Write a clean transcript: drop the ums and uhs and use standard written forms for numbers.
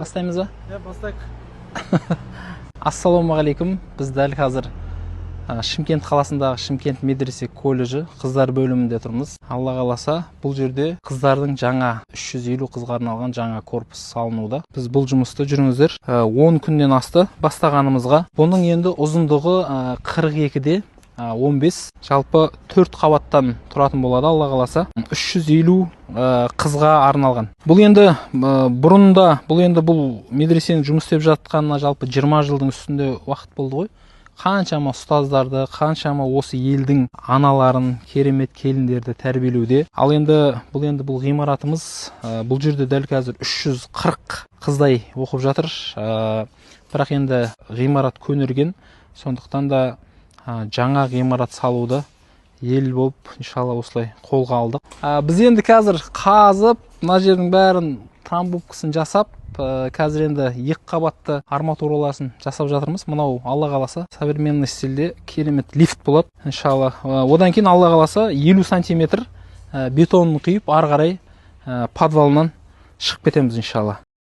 Бастаймыз ба? Бастайық. Ассалаумағалейкум. Біз дәл қазір Шымкент қаласындағы Шымкент медресе колледжі қыздар бөлімінде тұрмыз. Алла қаласа, бұл жерде қыздардың жаңа 350 қызға арналған жаңа корпус салынуда. Біз бұл жұмысты жүріңіздер 10 күннен асты бастағанымызға. Бұның енді ұзындығы 42-де 15, жалпы 4 қабаттан тұратын болады, Алла қаласа. 350 қызға арналған. Бұл енді бұрында, бұл медресенің жұмыс істеп жатқанына жалпы 20 жылдың үстінде уақыт болды ғой. Қаншама ұстаздарды, қаншама осы елдің аналарын, керемет келіндерді тәрбиелеуде. Ал енді бұл ғимаратымыз, бұл жерде дәл қазір 340 қыздай оқып жатыр. Бірақ енді ғимарат көнерген, сондықтан да жаңа ғимарат салуды ел болып, иншалла осылай қолға алдық. Біз енді қазір қазып, мына жердің бәрін трамбовкасын жасап, қазір енді 2 қабатты арматураласын жасап жатырмыз. Мынау Алла қаласа современный стильде керемет лифт болады, иншалла. Одан кейін Алла қаласа 50 сантиметр бетонын құйып, ары қарай подвалынан шығып кетеміз, иншалла.